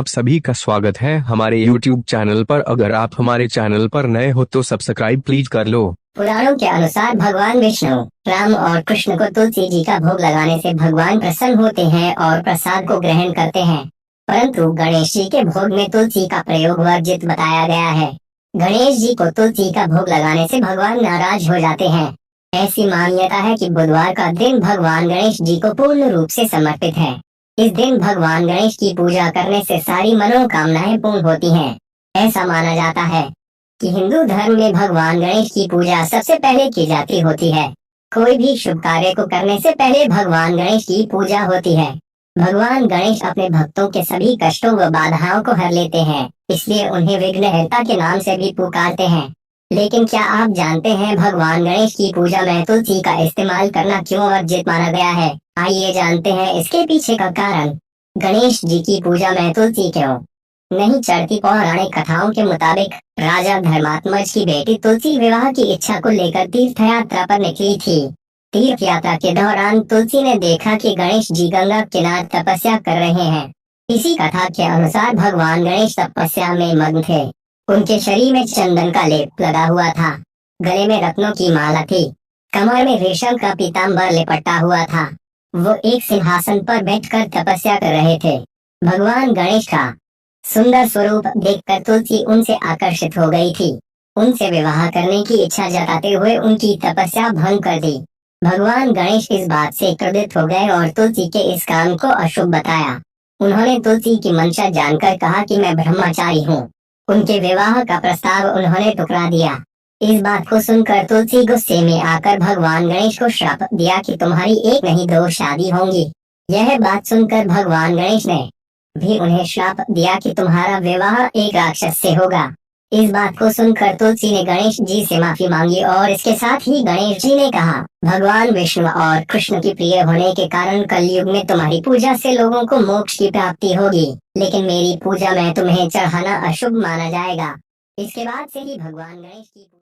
आप सभी का स्वागत है हमारे YouTube चैनल पर। अगर आप हमारे चैनल पर नए हो तो सब्सक्राइब प्लीज कर लो। पुराणों के अनुसार भगवान विष्णु, राम और कृष्ण को तुलसी जी का भोग लगाने से भगवान प्रसन्न होते हैं और प्रसाद को ग्रहण करते हैं। परंतु गणेश जी के भोग में तुलसी का प्रयोग वर्जित बताया गया है। गणेश जी को तुलसी का भोग लगाने से भगवान नाराज हो जाते हैं। ऐसी मान्यता है कि बुधवार का दिन भगवान गणेश जी को पूर्ण रूप से समर्पित है। इस दिन भगवान गणेश की पूजा करने से सारी मनोकामनाएं पूर्ण होती हैं। ऐसा माना जाता है कि हिंदू धर्म में भगवान गणेश की पूजा सबसे पहले की जाती होती है। कोई भी शुभ कार्य को करने से पहले भगवान गणेश की पूजा होती है। भगवान गणेश अपने भक्तों के सभी कष्टों व बाधाओं को हर लेते हैं, इसलिए उन्हें विघ्नहर्ता के नाम से भी पुकारते हैं। लेकिन क्या आप जानते हैं भगवान गणेश की पूजा में तुलसी का इस्तेमाल करना क्यों वर्जित माना गया है? आइए जानते हैं इसके पीछे का कारण। गणेश जी की पूजा में तुलसी क्यों नहीं चढ़ती? पौराणिक कथाओं के मुताबिक राजा धर्मात्मज की बेटी तुलसी विवाह की इच्छा को लेकर तीर्थ यात्रा पर निकली थी। तीर्थ यात्रा के दौरान तुलसी ने देखा कि गणेश जी गंगा किनारे तपस्या कर रहे हैं। इसी कथा के अनुसार भगवान गणेश तपस्या में मग्न थे। उनके शरीर में चंदन का लेप लगा हुआ था, गले में रत्नों की माला थी, कमर में रेशम का पीताम्बर लिपटा हुआ था। वो एक सिंहासन पर बैठकर तपस्या कर रहे थे। भगवान गणेश का सुंदर स्वरूप देखकर तुलसी उनसे आकर्षित हो गई थी। उनसे विवाह करने की इच्छा जताते हुए उनकी तपस्या भंग कर दी। भगवान गणेश इस बात से क्रोधित हो गए और तुलसी के इस काम को अशुभ बताया। उन्होंने तुलसी की मंशा जानकर कहा कि मैं ब्रह्मचारी हूँ। उनके विवाह का प्रस्ताव उन्होंने ठुकरा दिया। इस बात को सुनकर तुलसी गुस्से में आकर भगवान गणेश को श्राप दिया कि तुम्हारी एक नहीं दो शादी होंगी। यह बात सुनकर भगवान गणेश ने भी उन्हें श्राप दिया कि तुम्हारा विवाह एक राक्षस से होगा। इस बात को सुनकर तुलसी ने गणेश जी से माफी मांगी और इसके साथ ही गणेश जी ने कहा, भगवान विष्णु और कृष्ण की प्रिय होने के कारण कलयुग में तुम्हारी पूजा से लोगों को मोक्ष की प्राप्ति होगी, लेकिन मेरी पूजा में तुम्हें चढ़ाना अशुभ माना जाएगा। इसके बाद से ही भगवान गणेश की